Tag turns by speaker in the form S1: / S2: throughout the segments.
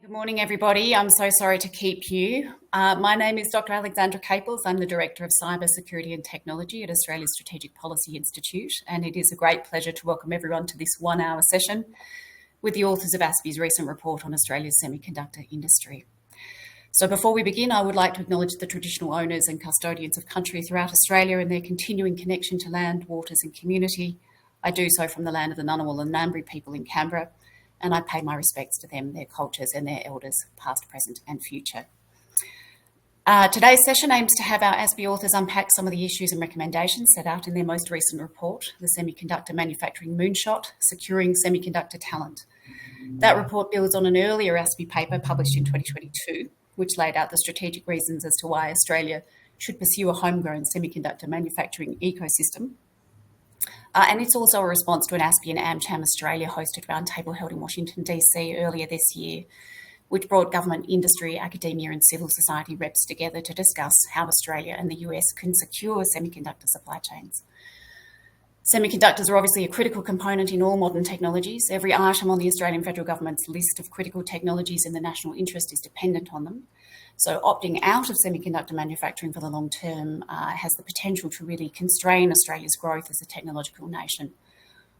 S1: Good morning, everybody. I'm so sorry to keep you. My name is Dr Alexandra Caples. I'm the Director of Cyber Security and Technology at Australia's Strategic Policy Institute, and it is a great pleasure to welcome everyone to this one-hour session with the authors of ASPI's recent report on Australia's semiconductor industry. So before we begin, I would like to acknowledge the traditional owners and custodians of country throughout Australia and their continuing connection to land, waters and community. I do so from the land of the Ngunnawal and Ngambri people in Canberra, and I pay my respects to them, their cultures and their elders, past, present and future. Today's session aims to have our ASPI authors unpack some of the issues and recommendations set out in their most recent report, the Semiconductor Manufacturing Moonshot, Securing Semiconductor Talent. That report builds on an earlier ASPI paper published in 2022, which laid out the strategic reasons as to why Australia should pursue a homegrown semiconductor manufacturing ecosystem. And it's also a response to an ASPI and AmCham Australia hosted roundtable held in Washington, DC earlier this year, which brought government, industry, academia and civil society reps together to discuss how Australia and the US can secure semiconductor supply chains. Semiconductors are obviously a critical component in all modern technologies. Every item on the Australian federal government's list of critical technologies in the national interest is dependent on them. So opting out of semiconductor manufacturing for the long term has the potential to really constrain Australia's growth as a technological nation.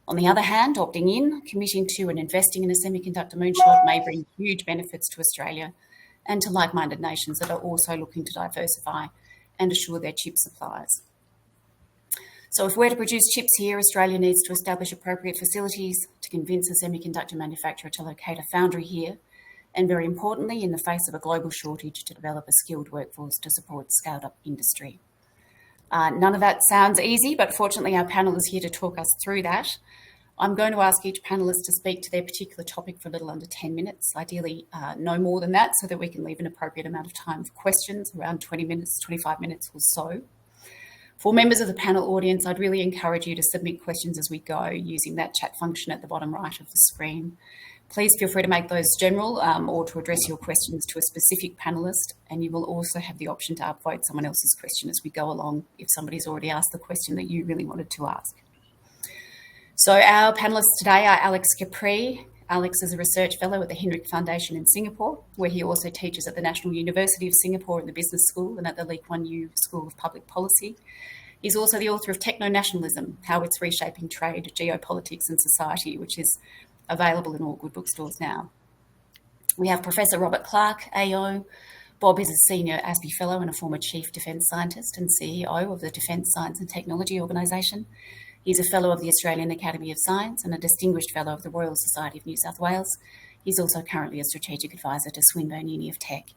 S1: On the other hand, opting in, committing to and investing in a semiconductor moonshot may bring huge benefits to Australia and to like-minded nations that are also looking to diversify and assure their chip supplies. So if we're to produce chips here, Australia needs to establish appropriate facilities to convince a semiconductor manufacturer to locate a foundry here, and very importantly, in the face of a global shortage, to develop a skilled workforce to support scaled-up industry. None of that sounds easy, but fortunately our panel is here to talk us through that. I'm going to ask each panellist to speak to their particular topic for a little under 10 minutes, ideally no more than that, so that we can leave an appropriate amount of time for questions, around 20 minutes, 25 minutes or so. For members of the panel audience, I'd really encourage you to submit questions as we go using that chat function at the bottom right of the screen. Please feel free to make those general or to address your questions to a specific panellist, and you will also have the option to upvote someone else's question as we go along if somebody's already asked the question that you really wanted to ask. So our panellists today are Alex Capri. Alex is a research fellow at the Hinrich Foundation in Singapore, where he also teaches at the National University of Singapore in the Business School and at the Lee Kuan Yew School of Public Policy. He's also the author of Techno-Nationalism, How It's Reshaping Trade, Geopolitics and Society, which is available in all good bookstores now. We have Professor Robert Clark, AO. Bob is a senior ASPI fellow and a former chief defence scientist and CEO of the Defence Science and Technology Organisation. He's a fellow of the Australian Academy of Science and a distinguished fellow of the Royal Society of New South Wales. He's also currently a strategic advisor to Swinburne Uni of Tech.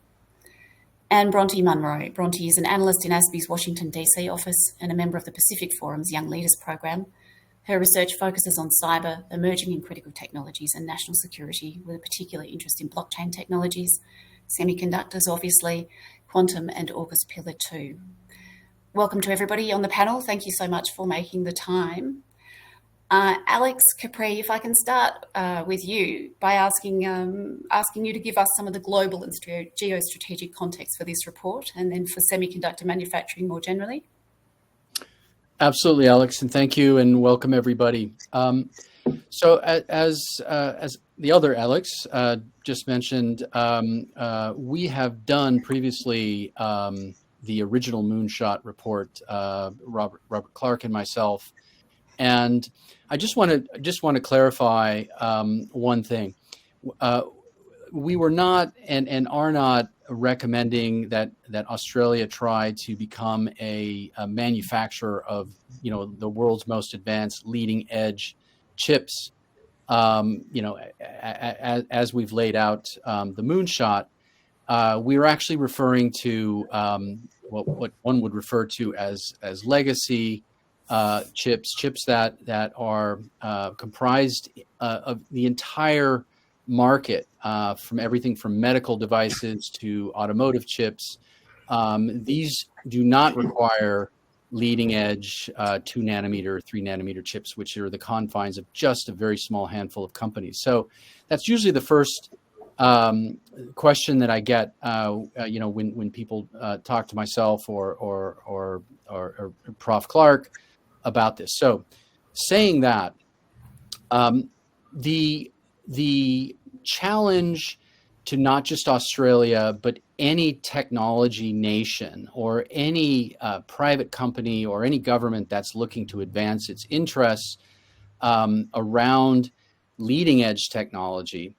S1: And Bronte Munro. Bronte is an analyst in ASPI's Washington, DC office and a member of the Pacific Forum's Young Leaders Program. Her research focuses on cyber, emerging and critical technologies and national security, with a particular interest in blockchain technologies, semiconductors, obviously, quantum and AUKUS Pillar 2. Welcome to everybody on the panel. Thank you so much for making the time. Alex Capri, if I can start with you by asking you to give us some of the global and geostrategic context for this report and then for semiconductor manufacturing more generally.
S2: Absolutely, Alex, and thank you, and welcome everybody. So as the other Alex just mentioned, we have done previously the original Moonshot report, Robert Clark and myself, and I just want to clarify one thing. We were not and are not recommending that Australia try to become a manufacturer of the world's most advanced leading edge chips. As we've laid out the Moonshot, we are actually referring to what one would refer to as legacy chips that are comprised of the entire market, from everything from medical devices to automotive chips. These do not require leading edge 2 nanometer, 3 nanometer chips, which are the confines of just a very small handful of companies. So that's usually the first question that I get, when people talk to myself or Prof. Clark about this. So saying that, the challenge to not just Australia, but any technology nation or any private company or any government that's looking to advance its interests around leading edge technology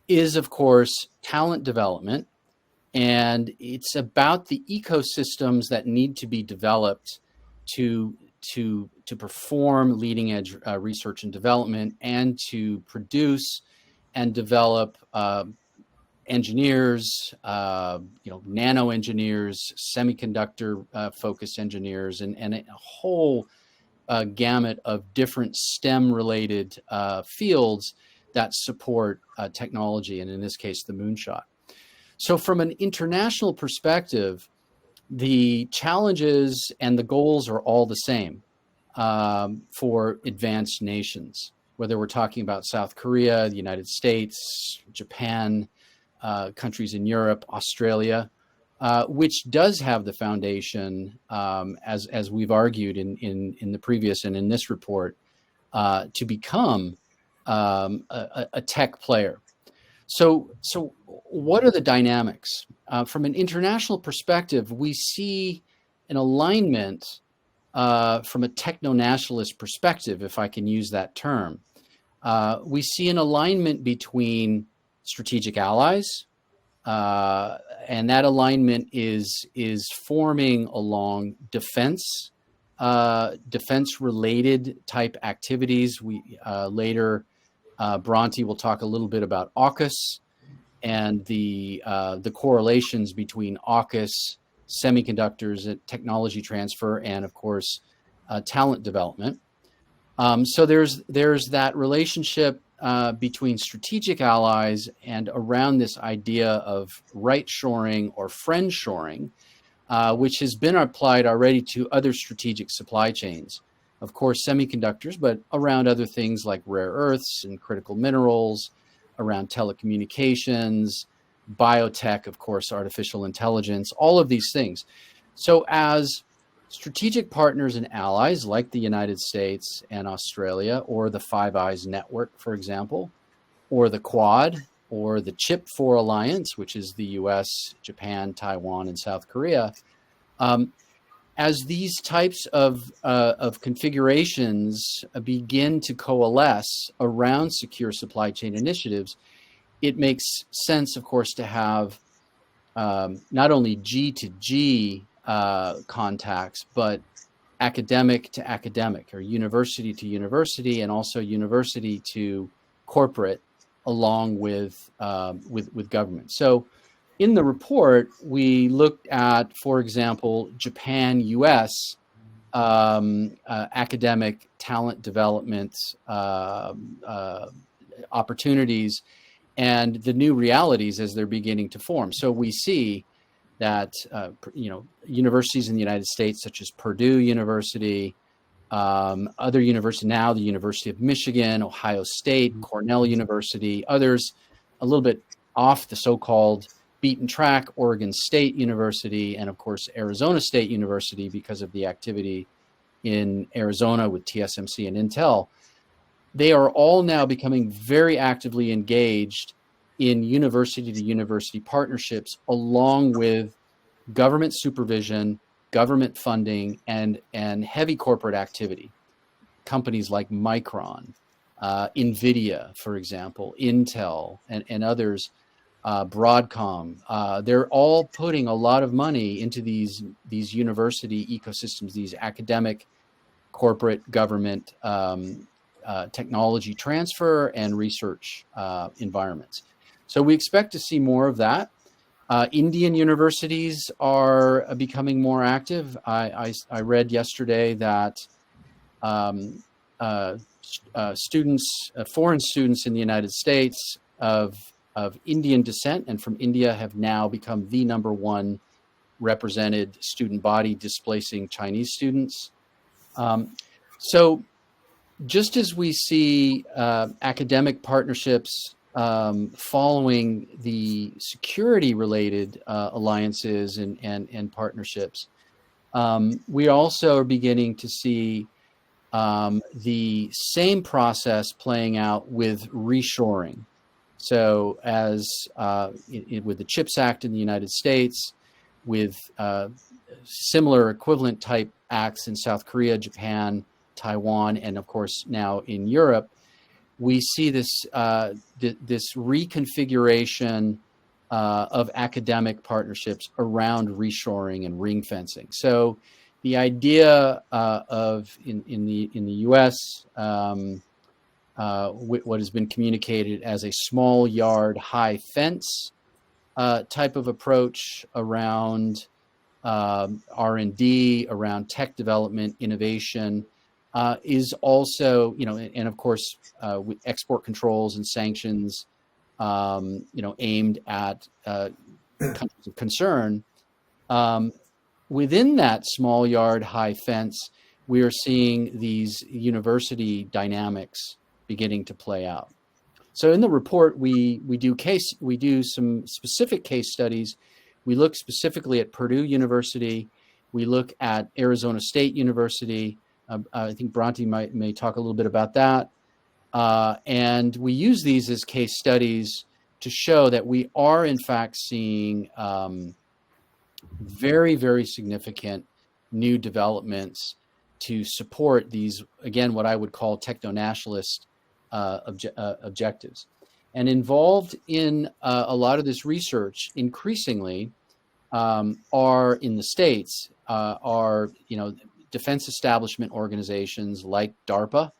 S2: is, of course, talent development. And it's about the ecosystems that need to be developed to perform leading edge research and development, and to produce and develop engineers, nano engineers, semiconductor focused engineers, and a whole gamut of different STEM related fields that support technology, and in this case, the moonshot. So from an international perspective, the challenges and the goals are all the same for advanced nations, whether we're talking about South Korea, the United States, Japan, countries in Europe, Australia, which does have the foundation, as we've argued in the previous and in this report, to become a tech player. So what are the dynamics? From an international perspective, we see an alignment from a techno-nationalist perspective, if I can use that term. We see an alignment between strategic allies, and that alignment is forming along defense related type activities. We later, Bronte will talk a little bit about AUKUS and the correlations between AUKUS, semiconductors, technology transfer, and of course talent development. So there's that relationship between strategic allies and around this idea of right shoring or friend shoring, which has been applied already to other strategic supply chains. Of course, semiconductors, but around other things like rare earths and critical minerals, around telecommunications, biotech, of course, artificial intelligence, all of these things. So as strategic partners and allies like the United States and Australia, or the Five Eyes Network, for example, or the Quad, or the Chip 4 Alliance, which is the US, Japan, Taiwan, and South Korea, as these types of configurations begin to coalesce around secure supply chain initiatives, it makes sense, of course, to have not only G to G contacts, but academic to academic, or university to university, and also university to corporate, along with government. So in the report, we looked at, for example, Japan-US academic talent development opportunities and the new realities as they're beginning to form. So we see that universities in the United States, such as Purdue University, other universities now, the University of Michigan, Ohio State, Cornell University, others a little bit off the so-called beaten track, Oregon State University, and of course Arizona State University, because of the activity in Arizona with TSMC and Intel. They are all now becoming very actively engaged in university to university partnerships, along with government supervision, government funding, and heavy corporate activity. Companies like Micron, NVIDIA, for example, Intel, and others, Broadcom, they're all putting a lot of money into these university ecosystems, these academic, corporate, government, technology transfer and research environments. So we expect to see more of that. Indian universities are becoming more active. I read yesterday that students, foreign students in the United States of Indian descent and from India have now become the #1 represented student body, displacing Chinese students. So just as we see academic partnerships following the security-related alliances and partnerships, we also are beginning to see the same process playing out with reshoring. So as with the CHIPS Act in the United States, with similar equivalent type acts in South Korea, Japan, Taiwan, and of course now in Europe, we see this this reconfiguration of academic partnerships around reshoring and ring fencing. So the idea of in the U.S. What has been communicated as a small yard, high fence type of approach around R&D, around tech development, innovation, is also, and of course, with export controls and sanctions, aimed at countries of concern. Within that small yard, high fence, we are seeing these university dynamics beginning to play out. So in the report, we do some specific case studies. We look specifically at Purdue University. We look at Arizona State University. I think Bronte may talk a little bit about that. And we use these as case studies to show that we are in fact seeing very, very significant new developments to support these, again, what I would call techno-nationalist objectives. And involved in a lot of this research increasingly are in the States, are defense establishment organizations like DARPA,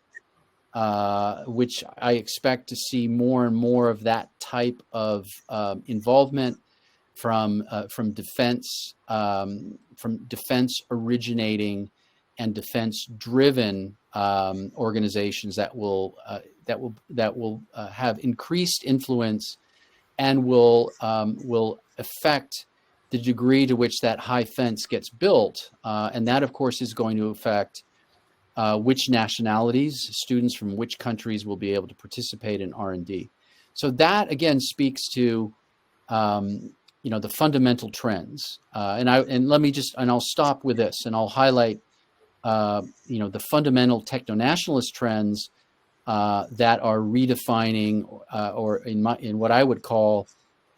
S2: which I expect to see more and more of that type of involvement from defense originating and defense driven organizations that will have increased influence and will affect the degree to which that high fence gets built, and that of course is going to affect which nationalities, students from which countries will be able to participate in R&D. So that again speaks to the fundamental trends. And I'll stop with this, and I'll highlight the fundamental techno-nationalist trends that are redefining or in what I would call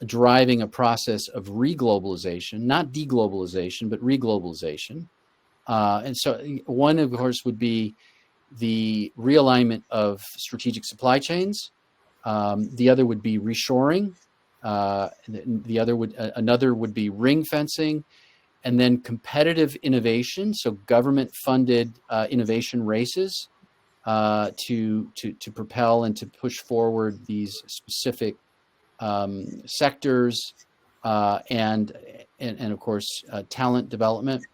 S2: driving a process of reglobalization, not deglobalization, but reglobalization. And so one, of course, would be the realignment of strategic supply chains. The other would be reshoring. Another would be ring fencing, and then competitive innovation. So government-funded innovation races to propel and to push forward these specific sectors, and of course talent development,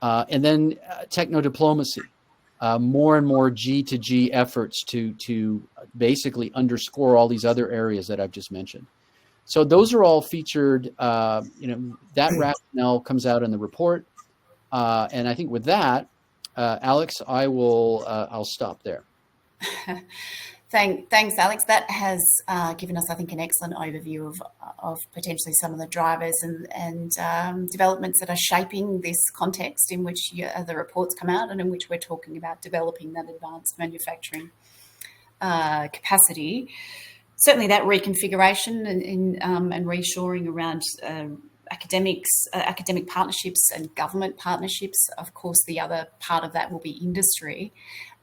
S2: and then techno diplomacy, more and more G2G efforts to basically underscore all these other areas that I've just mentioned. So those are all featured. That rationale comes out in the report, and I think with that, Alex, I'll stop there.
S1: Thanks, Alex. That has given us, I think, an excellent overview of potentially some of the drivers and developments that are shaping this context in which the reports come out and in which we're talking about developing that advanced manufacturing capacity. Certainly that reconfiguration and reshoring around academic partnerships and government partnerships. Of course, the other part of that will be industry.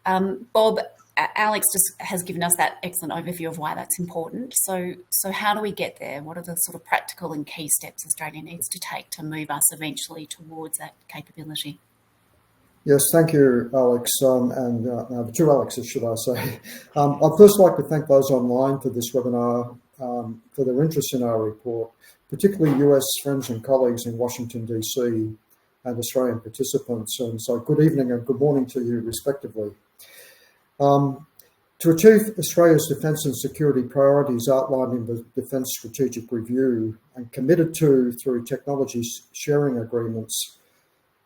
S1: Bob, Alex just has given us that excellent overview of why that's important. So how do we get there? What are the sort of practical and key steps Australia needs to take to move us eventually towards that capability?
S3: Yes, thank you, Alex, and the two Alexes, should I say. I'd first like to thank those online for this webinar, for their interest in our report, particularly US friends and colleagues in Washington, DC, and Australian participants. And so good evening and good morning to you, respectively. To achieve Australia's defence and security priorities outlined in the Defence Strategic Review and committed to through technology sharing agreements,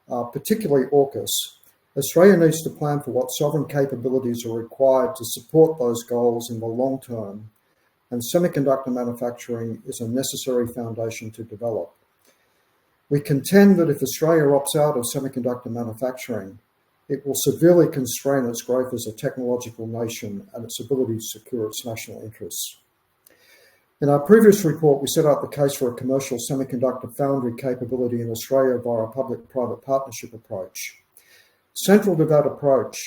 S3: particularly AUKUS, Australia needs to plan for what sovereign capabilities are required to support those goals in the long term, and semiconductor manufacturing is a necessary foundation to develop. We contend that if Australia opts out of semiconductor manufacturing, it will severely constrain its growth as a technological nation and its ability to secure its national interests. In our previous report, we set out the case for a commercial semiconductor foundry capability in Australia via a public-private partnership approach. Central to that approach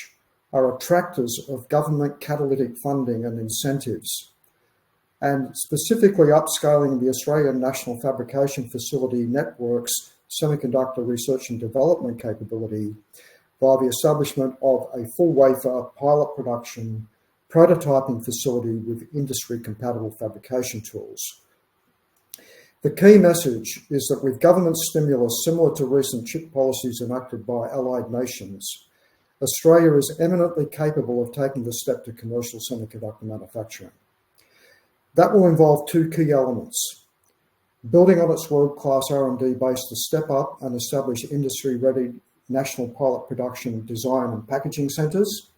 S3: are attractors of government catalytic funding and incentives, and specifically upscaling the Australian National Fabrication Facility network's semiconductor research and development capability by the establishment of a full wafer pilot production prototyping facility with industry-compatible fabrication tools. The key message is that with government stimulus similar to recent chip policies enacted by allied nations, Australia is eminently capable of taking the step to commercial semiconductor manufacturing. That will involve two key elements: building on its world-class R&D base to step up and establish industry-ready national pilot production, design and packaging centres,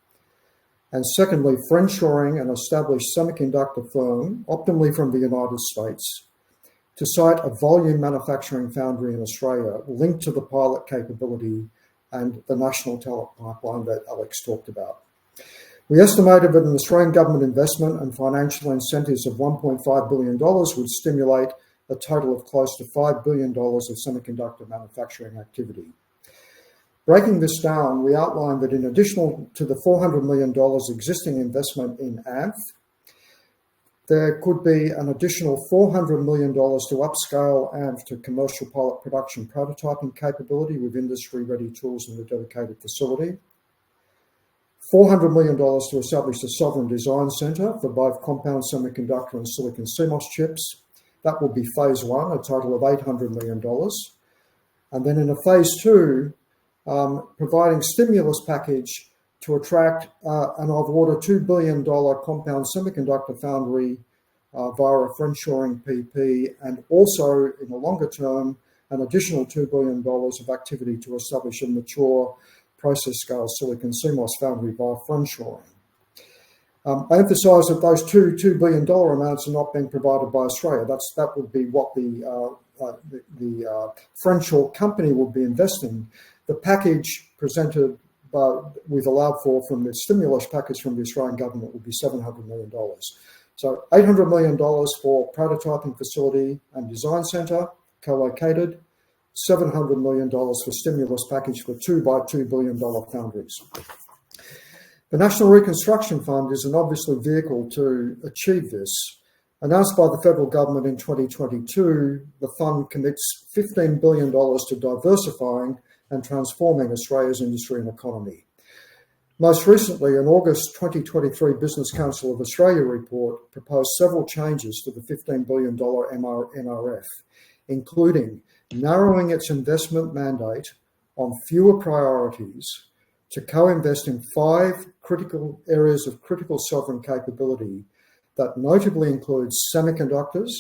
S3: and secondly, friendshoring an established semiconductor firm, optimally from the United States, to site a volume manufacturing foundry in Australia linked to the pilot capability and the national talent pipeline that Alex talked about. We estimated that an Australian government investment and financial incentives of $1.5 billion would stimulate a total of close to $5 billion of semiconductor manufacturing activity. Breaking this down, we outlined that in addition to the $400 million existing investment in AMF, there could be an additional $400 million to upscale AMF to commercial pilot production prototyping capability with industry-ready tools in the dedicated facility, $400 million to establish a sovereign design centre for both compound semiconductor and silicon CMOS chips. That will be phase one, a total of $800 million. And then in a phase two, providing stimulus package to attract an of-order $2 billion compound semiconductor foundry via a friendshoring PP, and also in the longer term, an additional $2 billion of activity to establish a mature process scale silicon CMOS foundry via friendshoring. I emphasise that those $2 billion amounts are not being provided by Australia. That would be what the friendshore company would be investing. The package presented we've allowed for from the stimulus package from the Australian government would be $700 million. So $800 million for prototyping facility and design centre, co-located, $700 million for stimulus package for $2 billion foundries. The National Reconstruction Fund is an obviously vehicle to achieve this. Announced by the federal government in 2022, the fund commits $15 billion to diversifying and transforming Australia's industry and economy. Most recently, an August 2023 Business Council of Australia report proposed several changes to the $15 billion NRF, including narrowing its investment mandate on fewer priorities to co-invest in 5 critical areas of critical sovereign capability that notably includes semiconductors,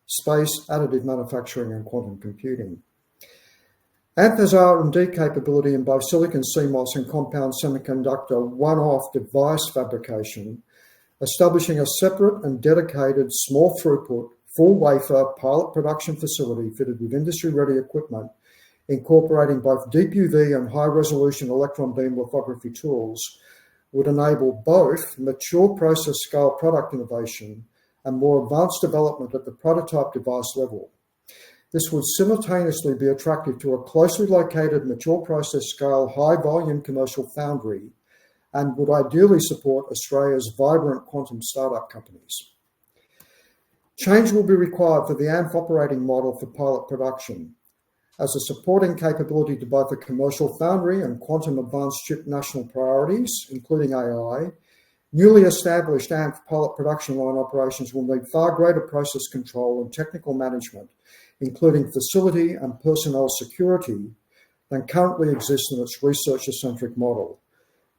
S3: space, additive manufacturing, and quantum computing. AMP has R&D capability in both silicon CMOS and compound semiconductor one-off device fabrication, establishing a separate and dedicated small throughput, full wafer pilot production facility fitted with industry-ready equipment, incorporating both deep UV and high-resolution electron beam lithography tools, would enable both mature process scale product innovation and more advanced development at the prototype device level. This would simultaneously be attractive to a closely located mature process scale high volume commercial foundry and would ideally support Australia's vibrant quantum startup companies. Change will be required for the AMF operating model for pilot production as a supporting capability to both the commercial foundry and quantum advanced chip national priorities, including AI. Newly established AMF pilot production line operations will need far greater process control and technical management, including facility and personnel security, than currently exists in its researcher-centric model.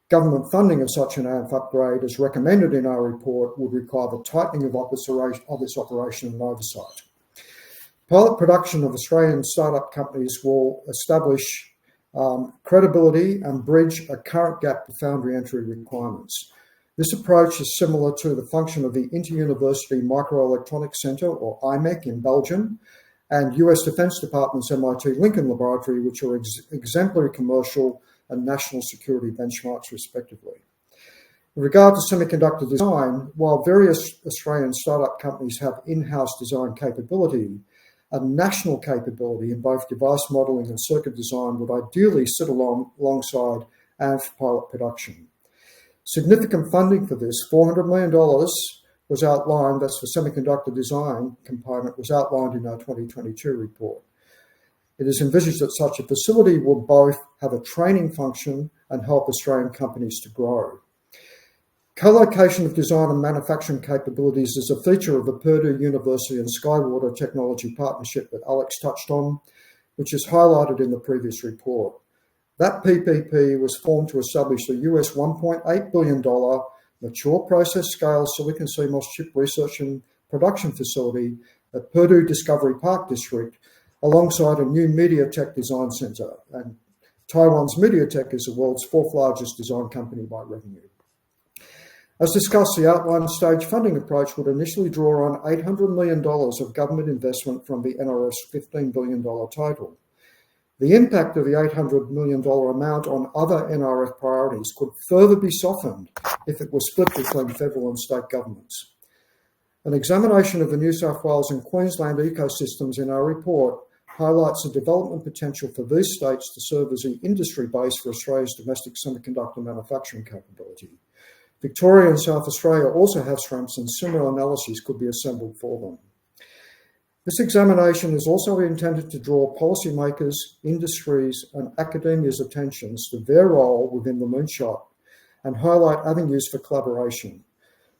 S3: Government funding of such an AMF upgrade, as recommended in our report, would require the tightening of this operation and oversight. Pilot production of Australian startup companies will establish credibility and bridge a current gap to foundry entry requirements. This approach is similar to the function of the Inter-University Microelectronics Centre, or IMEC, in Belgium, and US Defence Department's MIT Lincoln Laboratory, which are exemplary commercial and national security benchmarks, respectively. With regard to semiconductor design, while various Australian startup companies have in-house design capability, a national capability in both device modelling and circuit design would ideally sit alongside ANF pilot production. Significant funding for this, $400 million, was outlined, that's the semiconductor design component, was outlined in our 2022 report. It is envisaged that such a facility will both have a training function and help Australian companies to grow. Co-location of design and manufacturing capabilities is a feature of the Purdue University and Skywater Technology Partnership that Alex touched on, which is highlighted in the previous report. That PPP was formed to establish the US $1.8 billion mature process scale silicon CMOS chip research and production facility at Purdue Discovery Park District, alongside a new MediaTek design center. And Taiwan's MediaTek is the world's fourth largest design company by revenue. As discussed, the outlined stage funding approach would initially draw on $800 million of government investment from the NRS $15 billion total. The impact of the $800 million amount on other NRF priorities could further be softened if it was split between federal and state governments. An examination of the New South Wales and Queensland ecosystems in our report highlights the development potential for these states to serve as the industry base for Australia's domestic semiconductor manufacturing capability. Victoria and South Australia also have strengths, and similar analyses could be assembled for them. This examination is also intended to draw policymakers, industries, and academia's attentions to their role within the moonshot and highlight avenues for collaboration.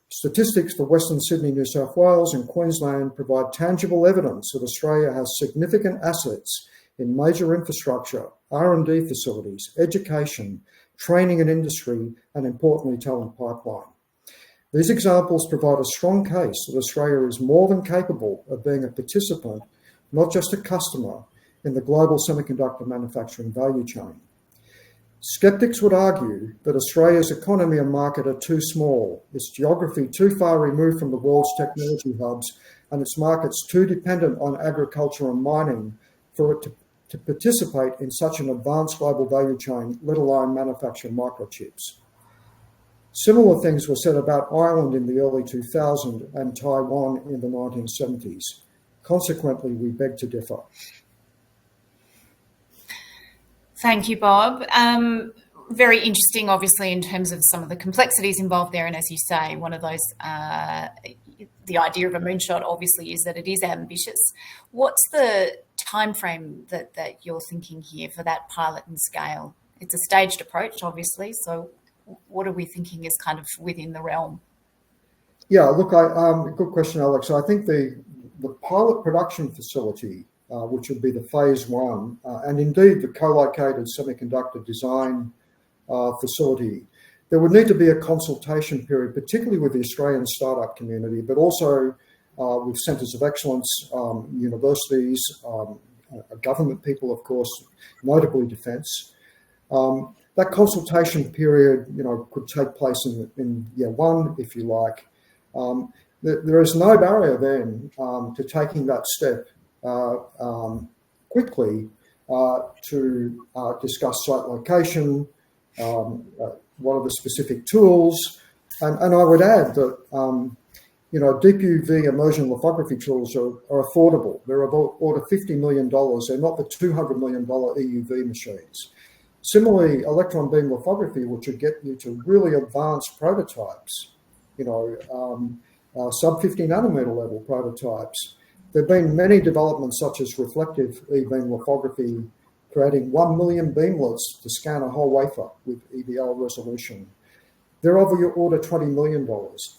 S3: Statistics for Western Sydney, New South Wales, and Queensland provide tangible evidence that Australia has significant assets in major infrastructure, R&D facilities, education, training and industry, and importantly, talent pipeline. These examples provide a strong case that Australia is more than capable of being a participant, not just a customer, in the global semiconductor manufacturing value chain. Skeptics would argue that Australia's economy and market are too small, its geography too far removed from the world's technology hubs, and its markets too dependent on agriculture and mining for it to participate in such an advanced global value chain, let alone manufacture microchips. Similar things were said about Ireland in the early 2000s and Taiwan in the 1970s. Consequently, we beg to differ.
S1: Thank you, Bob. Very interesting, obviously, in terms of some of the complexities involved there. And as you say, one of those, the idea of a moonshot obviously is that it is ambitious. What's the time frame that you're thinking here for that pilot and scale? It's a staged approach, obviously. So what are we thinking is kind of within the realm?
S3: Yeah, look, good question, Alex. I think the pilot production facility, which would be the phase one, and indeed the co-located semiconductor design facility, there would need to be a consultation period, particularly with the Australian startup community, but also with centres of excellence, universities, government people, of course, notably defence. That consultation period, could take place in year one, if you like. There is no barrier then to taking that step quickly to discuss site location, what are the specific tools, and I would add that deep UV immersion lithography tools are affordable. They're about order $50 million. They're not the $200 million EUV machines. Similarly, electron beam lithography, which would get you to really advanced prototypes, sub 50 nanometer level prototypes. There have been many developments such as reflective E-beam lithography, creating 1 million beamlets to scan a whole wafer with EBL resolution. They're of your order $20 million.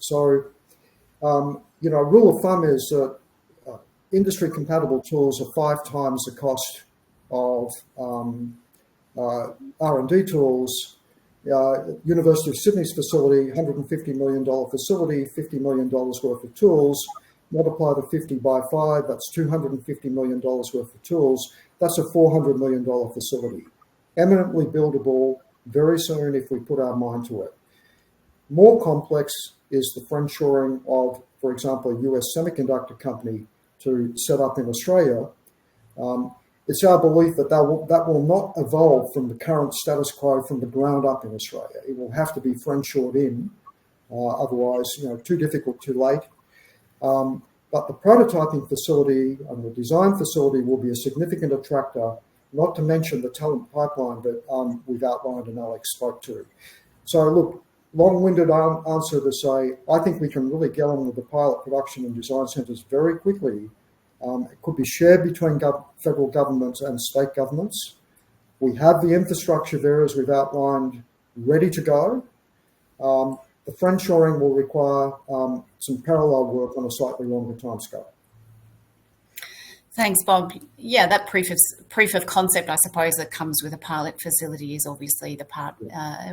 S3: So, rule of thumb is that industry compatible tools are 5 times the cost of R&D tools. University of Sydney's facility, $150 million facility, $50 million worth of tools. Multiply the 50 by 5, that's $250 million worth of tools. That's a $400 million facility. Eminently buildable very soon if we put our mind to it. More complex is the friendshoring of, for example, a US semiconductor company to set up in Australia. It's our belief that that will not evolve from the current status quo from the ground up in Australia. It will have to be friendshored in Otherwise, too difficult, too late. But the prototyping facility and the design facility will be a significant attractor, not to mention the talent pipeline that we've outlined and Alex spoke to. So look, long-winded answer to say, I think we can really get on with the pilot production and design centres very quickly. It could be shared between federal governments and state governments. We have the infrastructure there, as we've outlined, ready to go. The friendshoring will require some parallel work on a slightly longer timescale.
S1: Thanks, Bob. Yeah, that proof of concept, I suppose, that comes with a pilot facility is obviously the part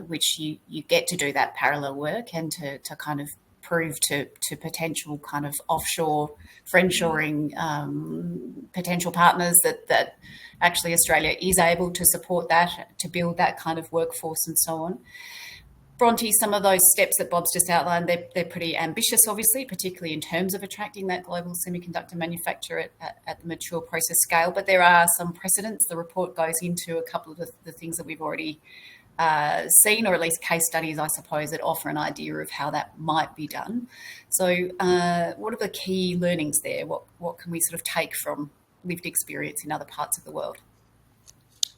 S1: which you get to do that parallel work and to kind of prove to potential kind of offshore friendshoring potential partners that actually Australia is able to support that, to build that kind of workforce and so on. Bronte, some of those steps that Bob's just outlined, they're pretty ambitious, obviously, particularly in terms of attracting that global semiconductor manufacturer at the mature process scale. But there are some precedents. The report goes into a couple of the things that we've already seen, or at least case studies, I suppose, that offer an idea of how that might be done. So what are the key learnings there? What can we sort of take from lived experience in other parts of the world?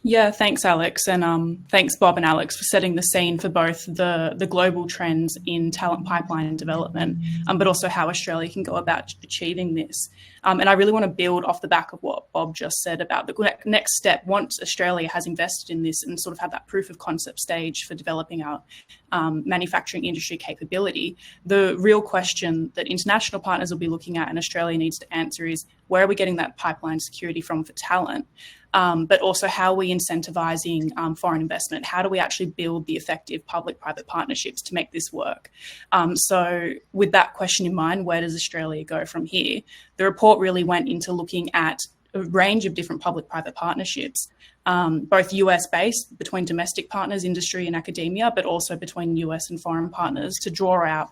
S4: Yeah, thanks, Alex. And thanks, Bob and Alex, for setting the scene for both the global trends in talent pipeline and development, but also how Australia can go about achieving this. And I really want to build off the back of what Bob just said about the next step. Once Australia has invested in this and sort of had that proof of concept stage for developing our manufacturing industry capability, the real question that international partners will be looking at and Australia needs to answer is, where are we getting that pipeline security from for talent? But also how are we incentivizing foreign investment? How do we actually build the effective public-private partnerships to make this work? So with that question in mind, where does Australia go from here? The report really went into looking at a range of different public-private partnerships, both US-based between domestic partners, industry and academia, but also between US and foreign partners to draw out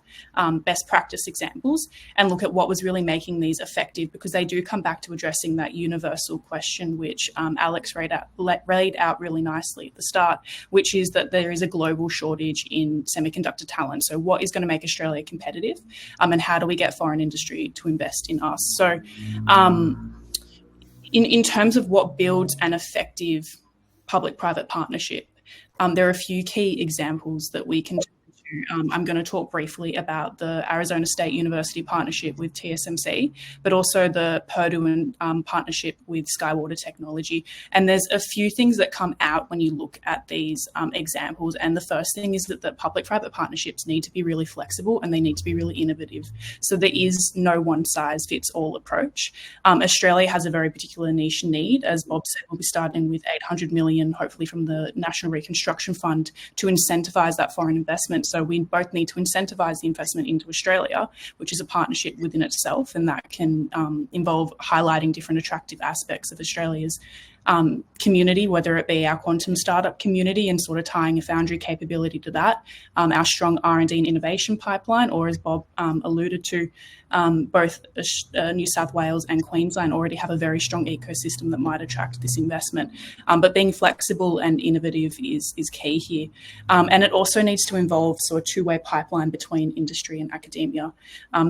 S4: best practice examples and look at what was really making these effective, because they do come back to addressing that universal question, which Alex laid out really nicely at the start, which is that there is a global shortage in semiconductor talent. So what is going to make Australia competitive, and how do we get foreign industry to invest in us? So in terms of what builds an effective public-private partnership, there are a few key examples that we can. I'm going to talk briefly about the Arizona State University partnership with TSMC, but also the Purdue partnership with Skywater Technology. And there's a few things that come out when you look at these examples. And the first thing is that the public-private partnerships need to be really flexible and they need to be really innovative. So there is no one-size-fits-all approach. Australia has a very particular niche need. As Bob said, we'll be starting with $800 million, hopefully from the National Reconstruction Fund, to incentivise that foreign investment. So we both need to incentivise the investment into Australia, which is a partnership within itself, and that can involve highlighting different attractive aspects of Australia's community, whether it be our quantum startup community and sort of tying a foundry capability to that, our strong R&D and innovation pipeline, or as Bob alluded to, both New South Wales and Queensland already have a very strong ecosystem that might attract this investment. But being flexible and innovative is key here. And it also needs to involve a two-way pipeline between industry and academia.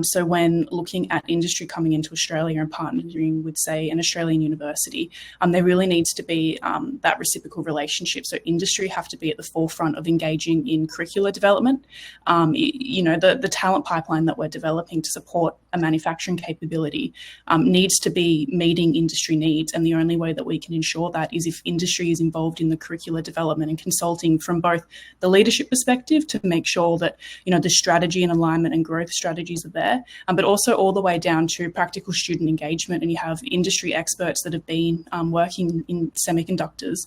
S4: So when looking at industry coming into Australia and partnering with, say, an Australian university, there really needs to be that reciprocal relationship. So industry have to be at the forefront of engaging in curricular development. The talent pipeline that we're developing to support a manufacturing capability needs to be meeting industry needs. And the only way that we can ensure that is if industry is involved in the curricular development and consulting from both the leadership perspective to make sure that, the strategy and alignment and growth strategies are there, but also all the way down to practical student engagement. And you have industry experts that have been working in semiconductors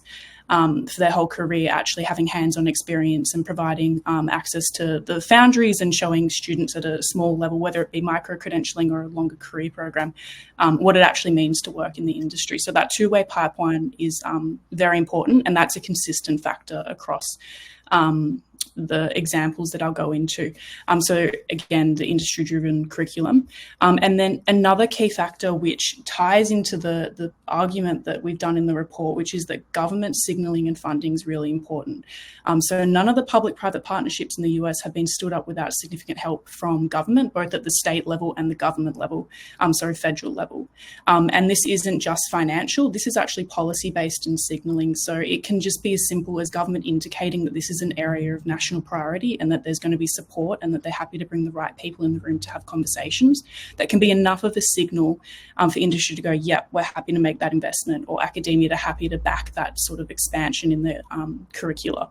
S4: for their whole career, actually having hands-on experience and providing access to the foundries and showing students at a small level, whether it be micro-credentialing or a longer career program, what it actually means to work in the industry. So that two-way pipeline is very important, and that's a consistent factor across the examples that I'll go into. So again, the industry-driven curriculum. And then another key factor which ties into the argument that we've done in the report, which is that government signalling and funding is really important. So none of the public-private partnerships in the US have been stood up without significant help from government, both at the state level and the government level, federal level. And this isn't just financial, this is actually policy-based and signalling. So it can just be as simple as government indicating that this is an area of national priority and that there's going to be support and that they're happy to bring the right people in the room to have conversations. That can be enough of a signal for industry to go, yep, we're happy to make that investment, or academia to happy to back that sort of expansion in the curricula.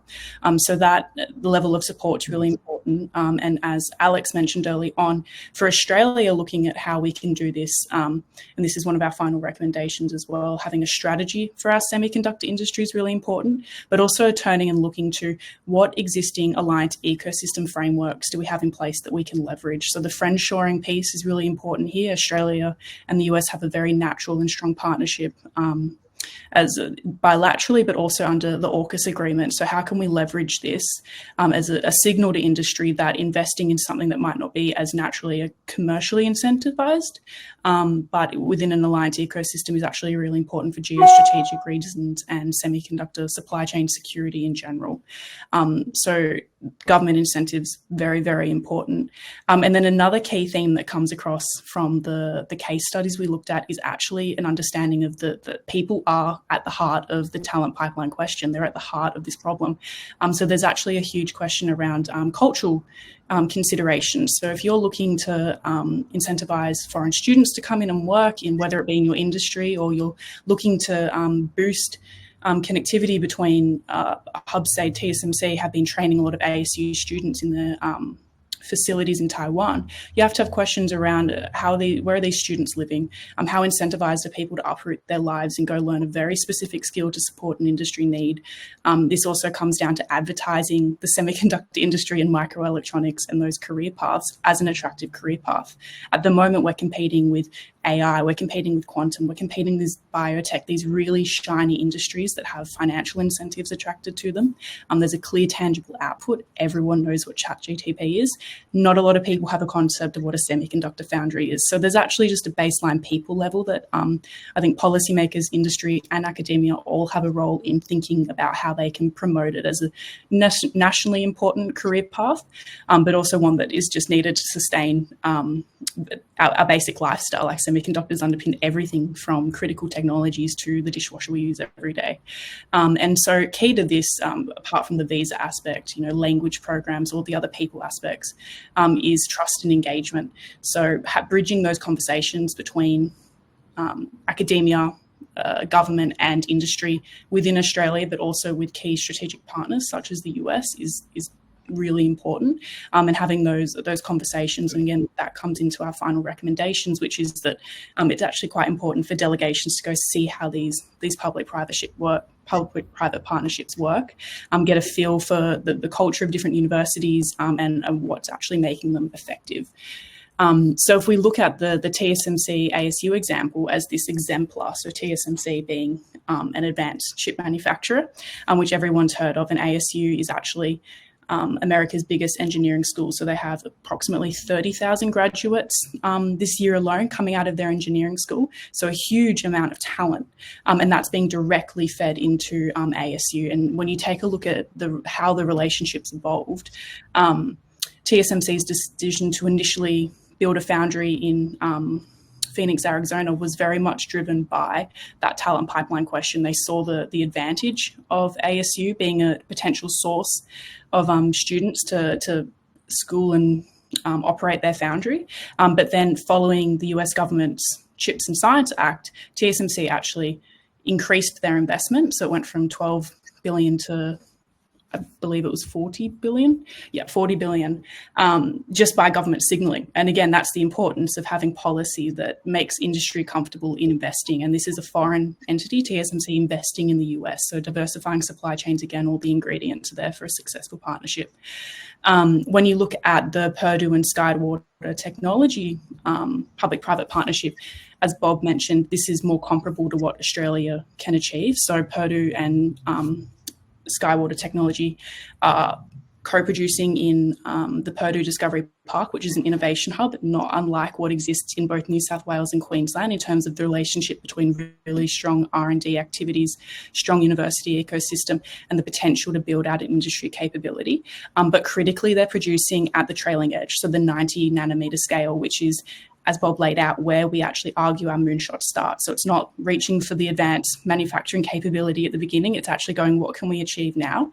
S4: So that the level of support is really important. And as Alex mentioned early on, for Australia, looking at how we can do this, and this is one of our final recommendations as well, having a strategy for our semiconductor industry is really important, but also turning and looking to what existing aligned ecosystem frameworks do we have in place that we can leverage. So the friendshoring piece is really important here. Australia and the US have a very natural and strong partnership as bilaterally, but also under the AUKUS agreement. So how can we leverage this as a signal to industry that investing in something that might not be as naturally commercially incentivized, but within an aligned ecosystem is actually really important for geostrategic reasons and semiconductor supply chain security in general. So government incentives, very, very important. And then another key theme that comes across from the case studies we looked at is actually an understanding of that people are at the heart of the talent pipeline question. They're at the heart of this problem. So there's actually a huge question around cultural considerations. So if you're looking to incentivize foreign students to come in and work in, whether it be in your industry, or you're looking to boost connectivity between hubs, say TSMC have been training a lot of ASU students in the facilities in Taiwan, you have to have questions around where are these students living, how incentivized are people to uproot their lives and go learn a very specific skill to support an industry need. This also comes down to advertising the semiconductor industry and microelectronics and those career paths as an attractive career path. At the moment, we're competing with AI, we're competing with quantum, we're competing with biotech, these really shiny industries that have financial incentives attracted to them. There's a clear, tangible output. Everyone knows what ChatGPT is. Not a lot of people have a concept of what a semiconductor foundry is. So there's actually just a baseline people level that I think policymakers, industry, and academia all have a role in thinking about how they can promote it as a nationally important career path, but also one that is just needed to sustain our basic lifestyle. Like semiconductors underpin everything from critical technologies to the dishwasher we use every day. And so key to this, apart from the visa aspect, language programs, all the other people aspects, is trust and engagement. So bridging those conversations between academia, government and industry within Australia, but also with key strategic partners such as the US is really important, and having those conversations. And again, that comes into our final recommendations, which is that it's actually quite important for delegations to go see how these public-private partnerships work, get a feel for the culture of different universities, and what's actually making them effective. So if we look at the TSMC ASU example as this exemplar, so TSMC being an advanced chip manufacturer, which everyone's heard of, and ASU is actually America's biggest engineering school. So they have approximately 30,000 graduates this year alone coming out of their engineering school. So a huge amount of talent. And that's being directly fed into ASU. And when you take a look at how the relationship's evolved, TSMC's decision to initially build a foundry in Phoenix, Arizona was very much driven by that talent pipeline question. They saw the advantage of ASU being a potential source of students to school and operate their foundry. But then following the US government's Chips and Science Act, TSMC actually increased their investment. So it went from 12 billion to, I believe it was 40 billion. Yeah, 40 billion, just by government signalling. And again, that's the importance of having policy that makes industry comfortable in investing. And this is a foreign entity, TSMC, investing in the US. So diversifying supply chains, again, all the ingredients are there for a successful partnership. When you look at the Purdue and Skywater technology public-private partnership, as Bob mentioned, this is more comparable to what Australia can achieve. So Purdue and Skywater Technology are co-producing in the Purdue Discovery Park, which is an innovation hub, not unlike what exists in both New South Wales and Queensland in terms of the relationship between really strong R&D activities, strong university ecosystem, and the potential to build out an industry capability. But critically, they're producing at the trailing edge, so the 90 nanometer scale, which is, as Bob laid out, where we actually argue our moonshot starts. So it's not reaching for the advanced manufacturing capability at the beginning. It's actually going, what can we achieve now?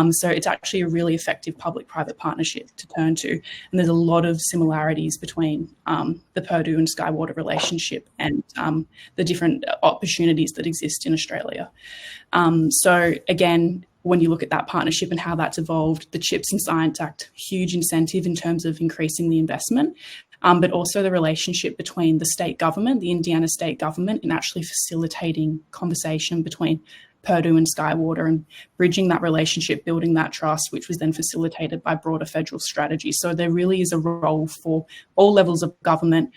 S4: So it's actually a really effective public-private partnership to turn to. And there's a lot of similarities between the Purdue and Skywater relationship and the different opportunities that exist in Australia. So again, when you look at that partnership and how that's evolved, the Chips and Science Act, huge incentive in terms of increasing the investment. But also the relationship between the state government, the Indiana state government, in actually facilitating conversation between Purdue and Skywater and bridging that relationship, building that trust, which was then facilitated by broader federal strategy. So there really is a role for all levels of government,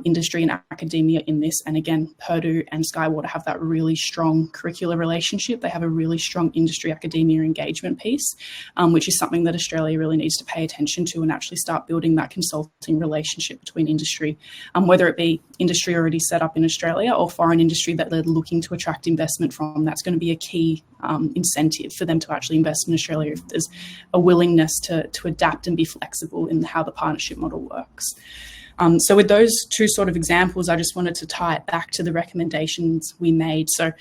S4: industry and academia in this. And again, Purdue and Skywater have that really strong curricular relationship. They have a really strong industry academia engagement piece, which is something that Australia really needs to pay attention to and actually start building that consulting relationship between industry, whether it be industry already set up in Australia or foreign industry that they're looking to attract investment from. That's going to be a key incentive for them to actually invest in Australia if there's a willingness to adapt and be flexible in how the partnership model works. So with those two sort of examples, I just wanted to tie it back to the recommendations we made. So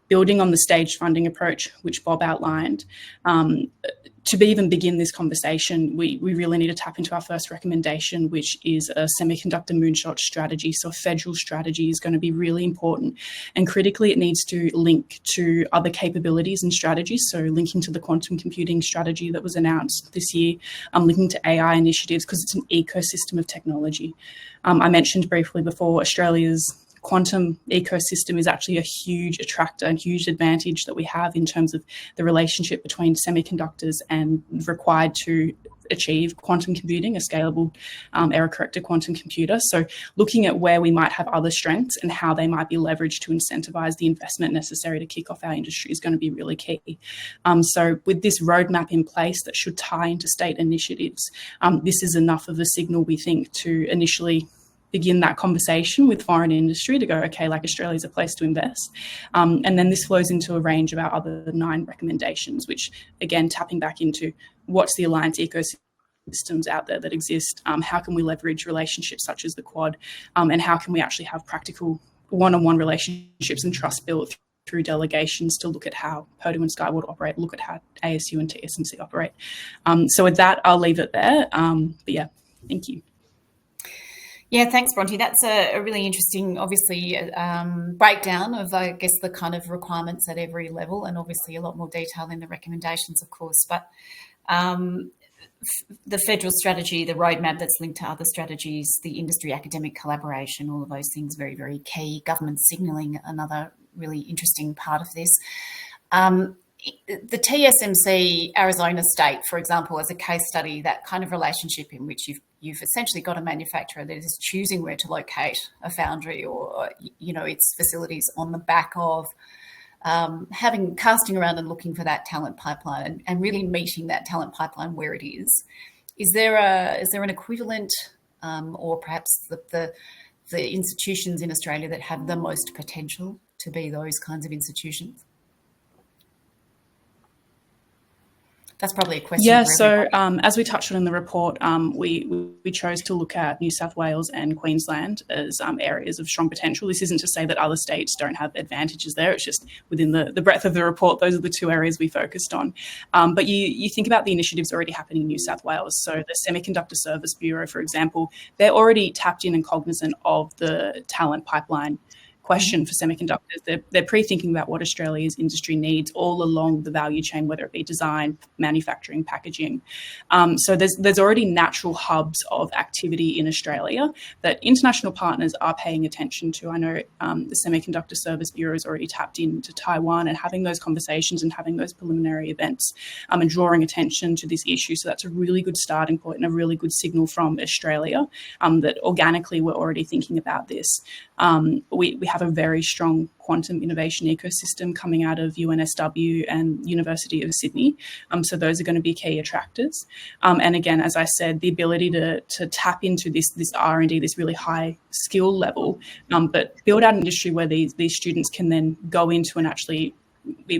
S4: building on the staged funding approach, which Bob outlined, to even begin this conversation, we really need to tap into our first recommendation, which is a semiconductor moonshot strategy. So a federal strategy is going to be really important. And critically, it needs to link to other capabilities and strategies. So linking to the quantum computing strategy that was announced this year, linking to AI initiatives, because it's an ecosystem of technology. I mentioned briefly before, Australia's quantum ecosystem is actually a huge attractor and huge advantage that we have in terms of the relationship between semiconductors and required to achieve quantum computing, a scalable error-corrected quantum computer. So looking at where we might have other strengths and how they might be leveraged to incentivize the investment necessary to kick off our industry is going to be really key. So with this roadmap in place that should tie into state initiatives, this is enough of a signal, we think, to initially begin that conversation with foreign industry to go, okay, like Australia's a place to invest. And then this flows into a range of our other 9 recommendations, which again, tapping back into what's the alliance ecosystems out there that exist, how can we leverage relationships such as the Quad, and how can we actually have practical one-on-one relationships and trust built through delegations to look at how Purdue and Skywater operate, look at how ASU and TSMC operate. So with that, I'll leave it there. But yeah, thank you.
S1: Yeah, thanks, Bronte. That's a really interesting, obviously, breakdown of, I guess, the kind of requirements at every level, and obviously a lot more detail in the recommendations, of course. But the federal strategy, the roadmap that's linked to other strategies, the industry academic collaboration, all of those things very, very key. Government signalling, another really interesting part of this. The TSMC Arizona State, for example, as a case study, that kind of relationship in which you've essentially got a manufacturer that is choosing where to locate a foundry or its facilities on the back of casting around and looking for that talent pipeline and really meeting that talent pipeline where it is. Is there an equivalent, or perhaps the institutions in Australia that have the most potential to be those kinds of institutions? That's probably a question.
S4: Yeah, so as we touched on in the report, we chose to look at New South Wales and Queensland as areas of strong potential. This isn't to say that other states don't have advantages there. It's just within the breadth of the report, those are the 2 areas we focused on. But you think about the initiatives already happening in New South Wales. So the Semiconductor Service Bureau, for example, they're already tapped in and cognizant of the talent pipeline question for semiconductors. They're pre-thinking about what Australia's industry needs all along the value chain, whether it be design, manufacturing, packaging. So there's already natural hubs of activity in Australia that international partners are paying attention to. I know the Semiconductor Service Bureau has already tapped into Taiwan and having those conversations and having those preliminary events and drawing attention to this issue. So that's a really good starting point and a really good signal from Australia that organically we're already thinking about this. We have have a very strong quantum innovation ecosystem coming out of UNSW and University of Sydney. So those are going to be key attractors. And again, as I said, the ability to tap into this R&D, this really high skill level, but build out an industry where these students can then go into and actually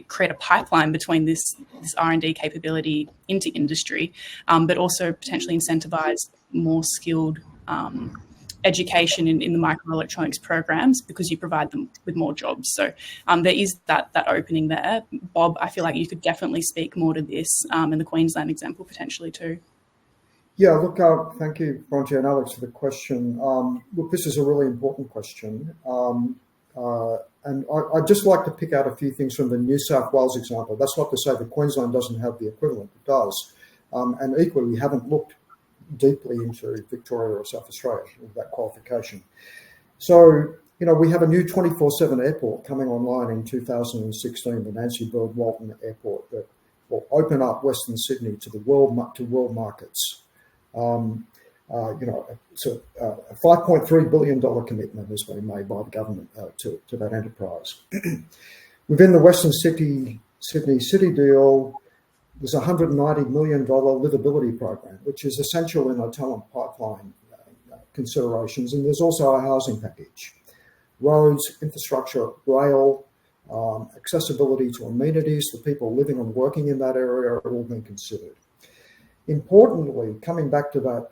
S4: create a pipeline between this R&D capability into industry, but also potentially incentivize more skilled education in the microelectronics programs, because you provide them with more jobs. So there is that opening there. Bob, I feel like you could definitely speak more to this and the Queensland example potentially too.
S3: Yeah, look, thank you, Bronte and Alex, for the question. Look, this is a really important question. And I'd just like to pick out a few things from the New South Wales example. That's not to say that Queensland doesn't have the equivalent. It does. And equally, we haven't looked deeply into Victoria or South Australia with that qualification. So, we have a new 24/7 airport coming online in 2016, the Nancy Bird Walton Airport, that will open up Western Sydney to the world markets. So a $5.3 billion commitment has been made by the government to that enterprise. Within the Western Sydney City deal, there's a $190 million livability program, which is essential in our talent pipeline considerations. And there's also a housing package. Roads, infrastructure, rail, accessibility to amenities, the people living and working in that area are all being considered. Importantly, coming back to that,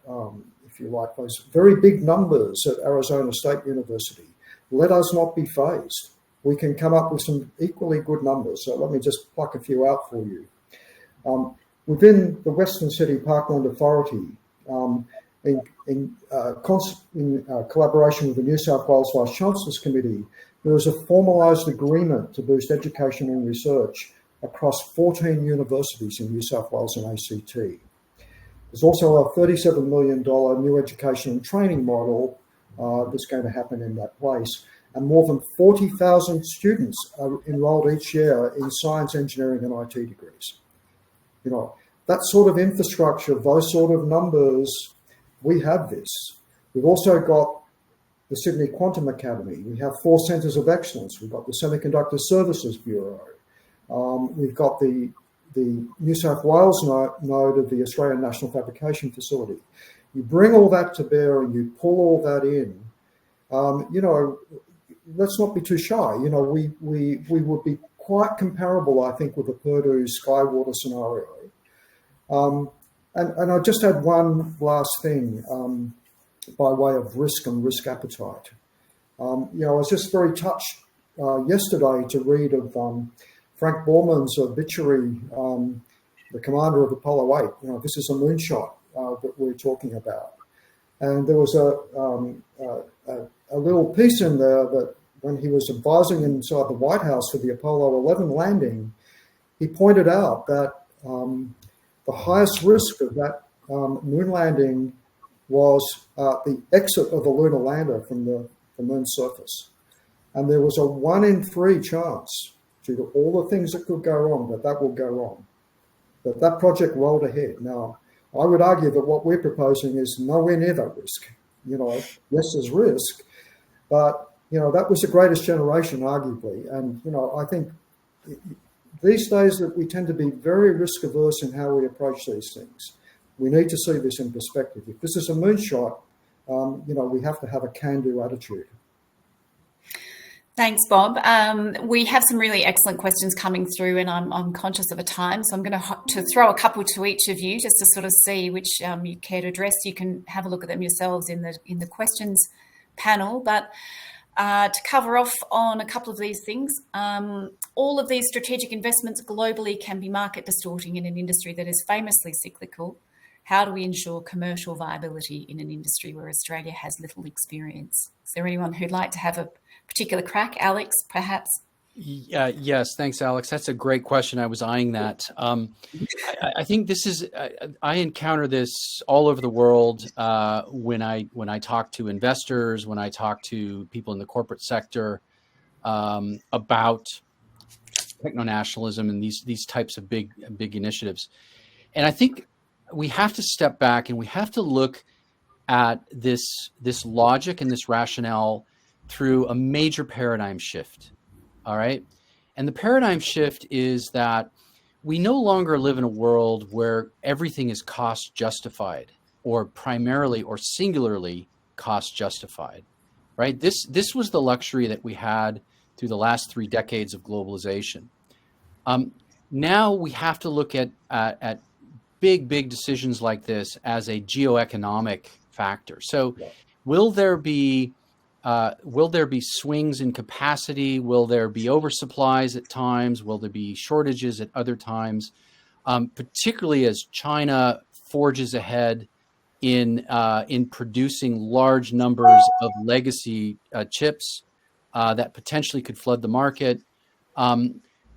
S3: if you like, those very big numbers at Arizona State University, let us not be fazed. We can come up with some equally good numbers. So let me just pluck a few out for you. Within the Western City Parkland Authority, in collaboration with the New South Wales Vice Chancellor's Committee, there is a formalised agreement to boost education and research across 14 universities in New South Wales and ACT. There's also a $37 million new education and training model that's going to happen in that place. And more than 40,000 students are enrolled each year in science, engineering, and IT degrees. That sort of infrastructure, those sort of numbers, we have this. We've also got the Sydney Quantum Academy. We have 4 centres of excellence. We've got the Semiconductor Services Bureau. We've got the New South Wales node of the Australian National Fabrication Facility. You bring all that to bear and you pull all that in, let's not be too shy. We would be quite comparable, I think, with the Purdue Skywater scenario. And I just had one last thing by way of risk and risk appetite. I was just very touched yesterday to read of Frank Borman's obituary, the commander of Apollo 8. This is a moonshot that we're talking about. And there was a little piece in there that when he was advising inside the White House for the Apollo 11 landing, he pointed out that the highest risk of that moon landing was the exit of the lunar lander from the moon's surface. And there was a 1 in 3 chance, due to all the things that could go wrong, that will go wrong. That project rolled ahead. Now, I would argue that what we're proposing is nowhere near that risk. Yes, there's risk, but, that was the greatest generation, arguably. And, I think these days that we tend to be very risk averse in how we approach these things. We need to see this in perspective. If this is a moonshot, we have to have a can-do attitude.
S1: Thanks, Bob. We have some really excellent questions coming through, and I'm conscious of a time, so I'm going to throw a couple to each of you just to sort of see which you care to address. You can have a look at them yourselves in the questions panel, but to cover off on a couple of these things, all of these strategic investments globally can be market distorting in an industry that is famously cyclical. How do we ensure commercial viability in an industry where Australia has little experience? Is there anyone who'd like to have a particular crack? Alex, perhaps?
S2: Yes, thanks, Alex. That's a great question. I was eyeing that. I think this is, I encounter this all over the world when I talk to investors, when I talk to people in the corporate sector about techno-nationalism and these types of big initiatives. And I think we have to step back and we have to look at this logic and this rationale through a major paradigm shift. All right. And the paradigm shift is that we no longer live in a world where everything is cost justified, or primarily or singularly cost justified, right? This was the luxury that we had through the last 3 decades of globalization. Now we have to look at big decisions like this as a geoeconomic factor. So will there be swings in capacity? Will there be oversupplies at times? Will there be shortages at other times? Particularly as China forges ahead in producing large numbers of legacy chips that potentially could flood the market.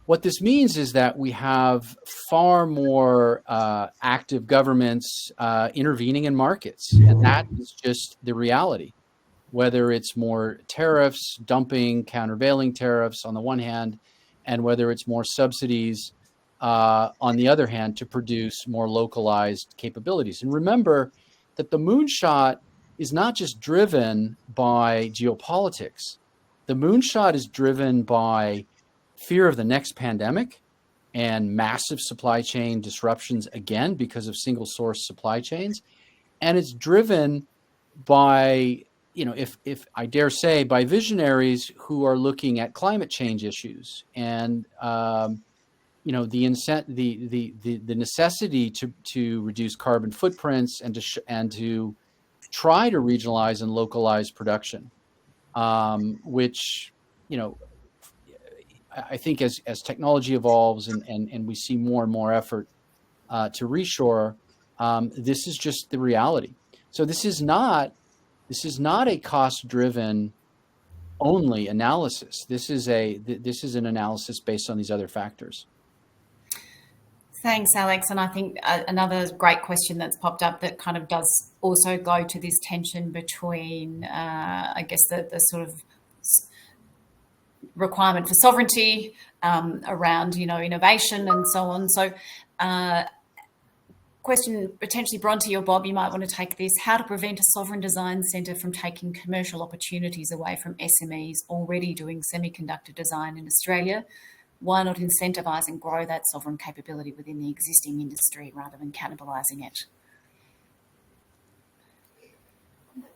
S2: What this means is that we have far more active governments intervening in markets, and that is just the reality. Whether it's more tariffs, dumping, countervailing tariffs on the one hand, and whether it's more subsidies on the other hand to produce more localized capabilities. And remember that the moonshot is not just driven by geopolitics. The moonshot is driven by fear of the next pandemic and massive supply chain disruptions, again, because of single source supply chains. And it's driven by, if I dare say, by visionaries who are looking at climate change issues and, the necessity to reduce carbon footprints and to try to regionalize and localize production, which, I think as technology evolves and we see more and more effort to reshore, this is just the reality. So this is not a cost-driven only analysis. This is an analysis based on these other factors.
S1: Thanks, Alex. And I think another great question that's popped up that kind of does also go to this tension between, I guess, the sort of requirement for sovereignty around, innovation and so on. So question, potentially Bronte or Bob, you might want to take this. How to prevent a sovereign design centre from taking commercial opportunities away from SMEs already doing semiconductor design in Australia? Why not incentivise and grow that sovereign capability within the existing industry rather than cannibalising it?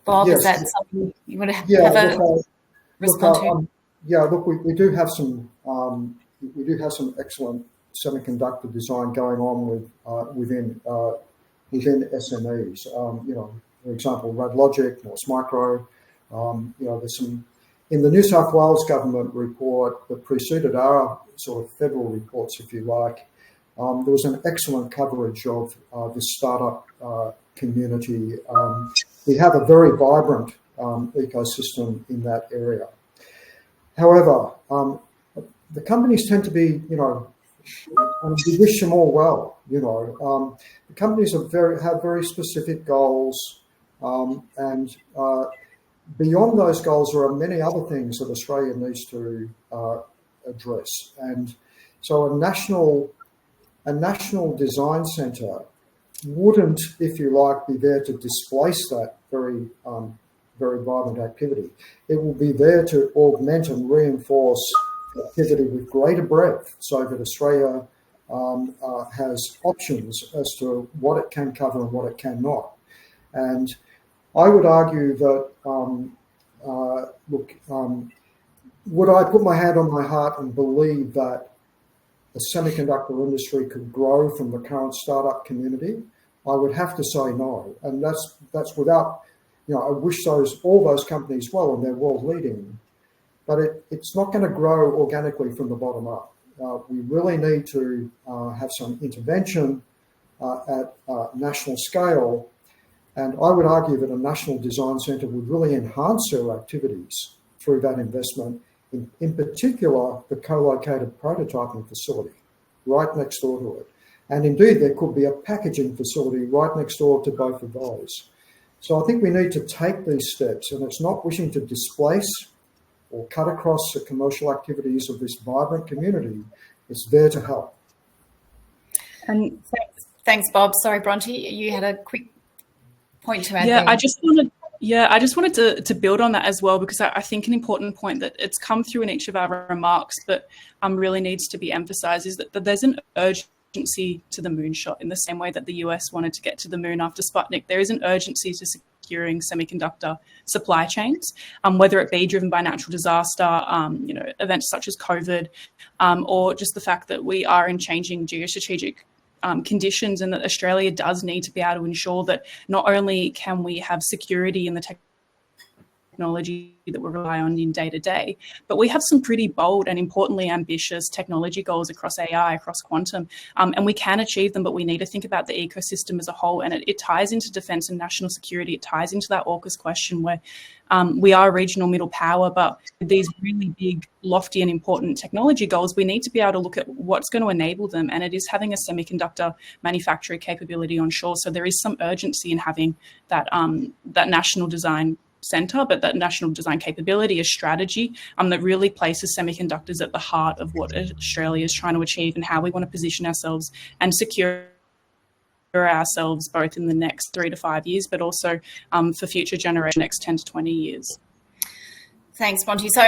S1: Bob, yes. Is that something you want to have a respond to?
S3: We do have some excellent semiconductor design going on within SMEs. For example, RadLogic, North Micro. There's some in the New South Wales government report that preceded our sort of federal reports, if you like. There was an excellent coverage of this startup community. We have a very vibrant ecosystem in that area. However, the companies tend to be, we wish them all well. The companies have very specific goals, and beyond those goals, there are many other things that Australia needs to address. And so a national design centre wouldn't, if you like, be there to displace that very vibrant activity. It will be there to augment and reinforce activity with greater breadth, so that Australia has options as to what it can cover and what it cannot. And I would argue that, would I put my hand on my heart and believe that the semiconductor industry could grow from the current startup community? I would have to say no. And that's without, I wish all those companies well, and they're world leading, but it's not going to grow organically from the bottom up. We really need to have some intervention at national scale. And I would argue that a national design centre would really enhance their activities through that investment, in particular the co-located prototyping facility right next door to it. And indeed, there could be a packaging facility right next door to both of those. So I think we need to take these steps, and it's not wishing to displace or cut across the commercial activities of this vibrant community. It's there to help.
S1: And thanks, Bob. Sorry, Bronte, you had a quick point to add.
S4: Yeah, there. I just wanted Yeah, I just wanted to build on that as well, because I think an important point that it's come through in each of our remarks but really needs to be emphasized is that there's an urgency to the moonshot. In the same way that the US wanted to get to the moon after Sputnik, there is an urgency to securing semiconductor supply chains, whether it be driven by natural disaster, events such as COVID, or just the fact that we are in changing geostrategic conditions, and that Australia does need to be able to ensure that not only can we have security in the technology that we rely on in day to day, but we have some pretty bold and importantly ambitious technology goals across AI, across quantum, and we can achieve them, but we need to think about the ecosystem as a whole, and it ties into defence and national security. It ties into that AUKUS question where we are a regional middle power, but with these really big, lofty and important technology goals, we need to be able to look at what's going to enable them, and it is having a semiconductor manufacturing capability on shore. So there is some urgency in having that national design centre, but that national design capability, a strategy that really places semiconductors at the heart of what Australia is trying to achieve and how we want to position ourselves and secure ourselves both in the next 3 to 5 years, but also for future generations, next 10 to 20 years.
S1: Thanks, Bronte. So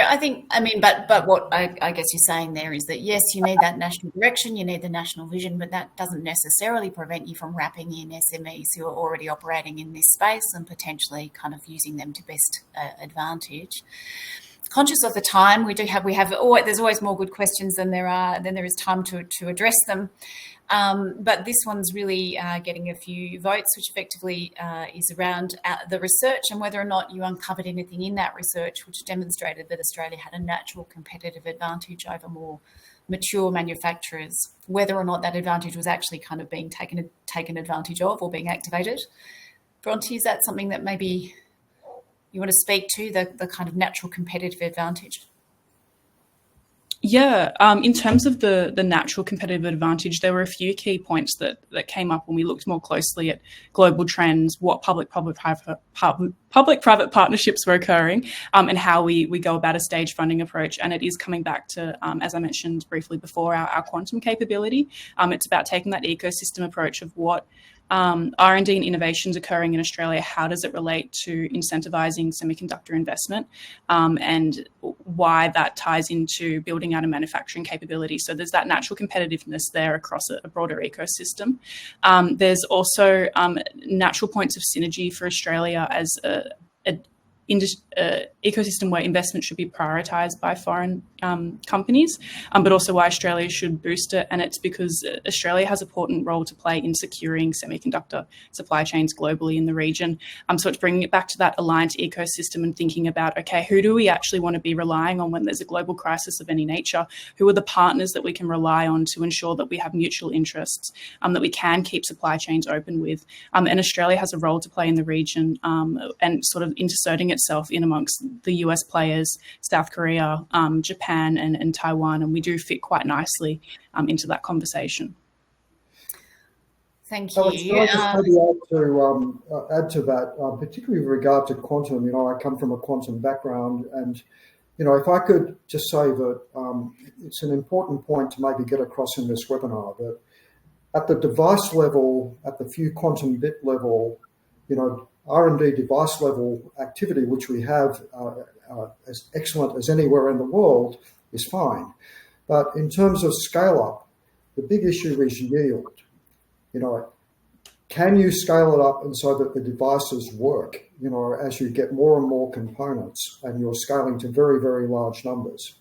S1: but what I guess you're saying there is that, yes, you need that national direction, you need the national vision, but that doesn't necessarily prevent you from wrapping in SMEs who are already operating in this space and potentially kind of using them to best advantage. Conscious of the time, there's always more good questions than there is time to address them. But this one's really getting a few votes, which effectively is around the research and whether or not you uncovered anything in that research which demonstrated that Australia had a natural competitive advantage over more mature manufacturers, whether or not that advantage was actually kind of being taken advantage of or being activated. Bronte, is that something that maybe you want to speak to, the kind of natural competitive advantage?
S4: Yeah, in terms of the natural competitive advantage, there were a few key points that came up when we looked more closely at global trends, what public-private partnerships were occurring, and how we go about a stage funding approach. And it is coming back to, as I mentioned briefly before, our quantum capability. It's about taking that ecosystem approach of what R&D and innovations occurring in Australia, how does it relate to incentivising semiconductor investment, and why that ties into building out a manufacturing capability. So there's that natural competitiveness there across a broader ecosystem. There's also natural points of synergy for Australia as an ecosystem where investment should be prioritised by foreign companies, but also why Australia should boost it. And it's because Australia has an important role to play in securing semiconductor supply chains globally in the region. So it's bringing it back to that alliance ecosystem and thinking about, okay, who do we actually want to be relying on when there's a global crisis of any nature? Who are the partners that we can rely on to ensure that we have mutual interests, that we can keep supply chains open with? And Australia has a role to play in the region, and sort of inserting itself in amongst the US players, South Korea, Japan, and Taiwan, and we do fit quite nicely into that conversation.
S1: Thank you.
S3: Alex, can I just maybe add to that, particularly with regard to quantum? I come from a quantum background, and if I could just say that it's an important point to maybe get across in this webinar, that at the device level, at the few quantum bit level, R&D device level activity, which we have as excellent as anywhere in the world, is fine. But in terms of scale up, the big issue is yield. Can you scale it up and so that the devices work, as you get more and more components and you're scaling to very, very large numbers?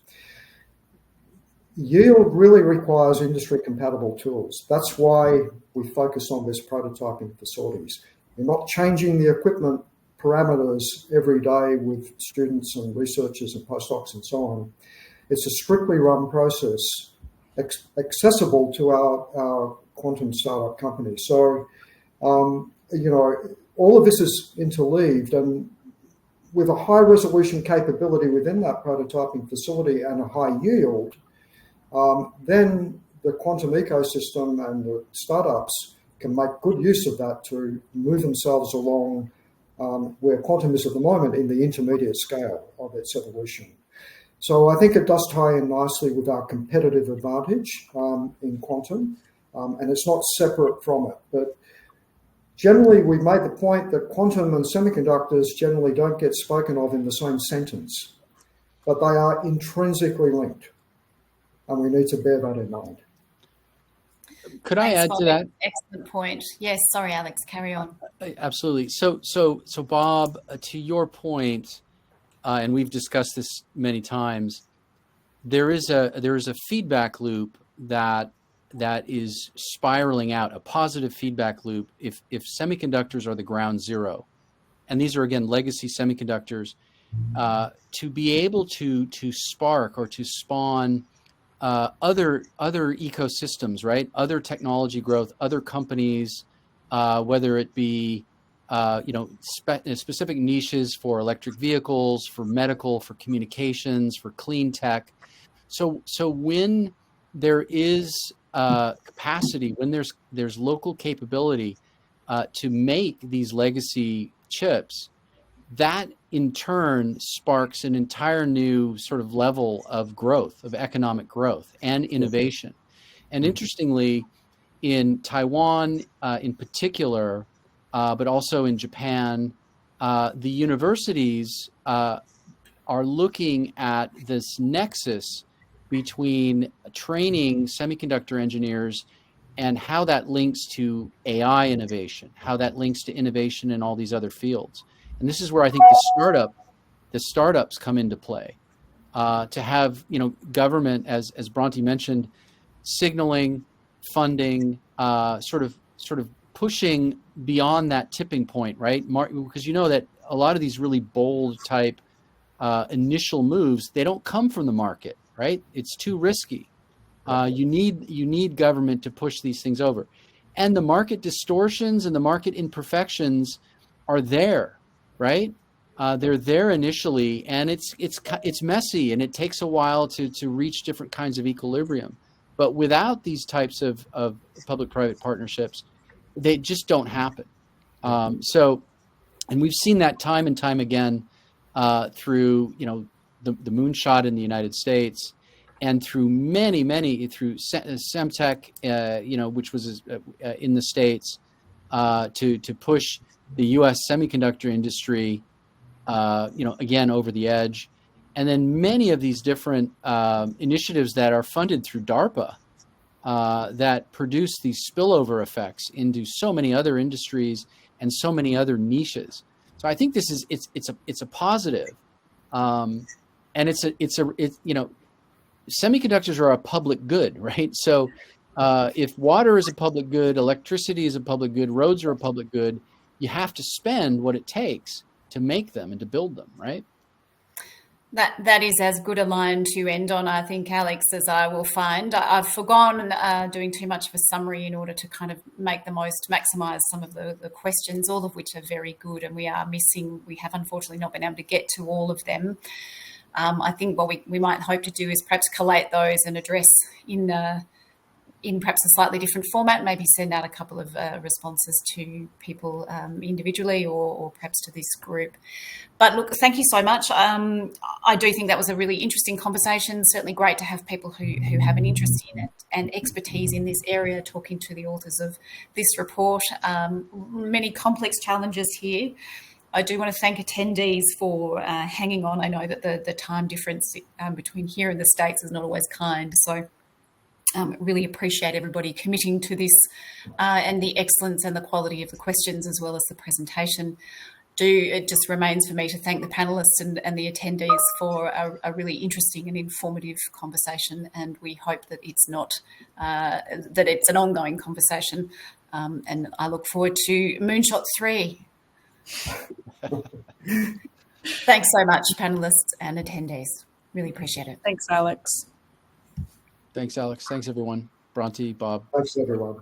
S3: Yield really requires industry compatible tools. That's why we focus on this prototyping facilities. You're not changing the equipment parameters every day with students and researchers and postdocs and so on. It's a strictly run process, accessible to our quantum startup companies. So, all of this is interleaved, and with a high resolution capability within that prototyping facility and a high yield, then the quantum ecosystem and the startups can make good use of that to move themselves along where quantum is at the moment in the intermediate scale of its evolution. So I think it does tie in nicely with our competitive advantage in quantum, and it's not separate from it. But Generally, we made the point that quantum and semiconductors generally don't get spoken of in the same sentence, but they are intrinsically linked, and we need to bear that in mind.
S2: Could I add to that?
S1: Excellent point. Yes, sorry, Alex, carry on.
S2: Absolutely. So Bob, to your point, and we've discussed this many times, there is a feedback loop that is spiraling out, a positive feedback loop if semiconductors are the ground zero, and these are again legacy semiconductors, to be able to spark or to spawn other ecosystems, right? Other technology growth, other companies, whether it be specific niches for electric vehicles, for medical, for communications, for clean tech. So when there is capacity, when there's local capability to make these legacy chips, that in turn sparks an entire new sort of level of growth, of economic growth and innovation. And interestingly, in Taiwan in particular, but also in Japan, the universities are looking at this nexus between training semiconductor engineers and how that links to AI innovation, how that links to innovation in all these other fields. And this is where I think the startups come into play, to have, government, as Bronte mentioned, signaling, funding, sort of pushing beyond that tipping point, right? Because that a lot of these really bold type initial moves, they don't come from the market, right? It's too risky. You need government to push these things over, and the market distortions and the market imperfections are there, right? They're there initially, and it's messy, and it takes a while to reach different kinds of equilibrium. But without these types of public-private partnerships, they just don't happen. And we've seen that time and time again through the moonshot in the United States, and through many through Semtech, which was in the States, to push the U.S. semiconductor industry, again over the edge, and then many of these different initiatives that are funded through DARPA that produce these spillover effects into so many other industries and so many other niches. So I think it's a positive, and semiconductors are a public good, right? So if water is a public good, electricity is a public good, roads are a public good, you have to spend what it takes to make them and to build them, right?
S1: That is as good a line to end on, I think, Alex, as I will find. I've forgone doing too much of a summary in order to kind of maximise some of the questions, all of which are very good, and we have unfortunately not been able to get to all of them. I think what we might hope to do is perhaps collate those and address in perhaps a slightly different format, maybe send out a couple of responses to people individually or perhaps to this group. But look, thank you so much. I do think that was a really interesting conversation. Certainly great to have people who have an interest in it and expertise in this area talking to the authors of this report. Many complex challenges here. I do want to thank attendees for hanging on. I know that the time difference between here and the States is not always kind. So really appreciate everybody committing to this and the excellence and the quality of the questions as well as the presentation. It just remains for me to thank the panellists and the attendees for a really interesting and informative conversation, and we hope that it's that it's an ongoing conversation, and I look forward to Moonshot 3. Thanks so much, panellists and attendees. Really appreciate it.
S4: Thanks, Alex.
S2: Thanks, Alex. Thanks, everyone. Bronte, Bob.
S3: Thanks, everyone.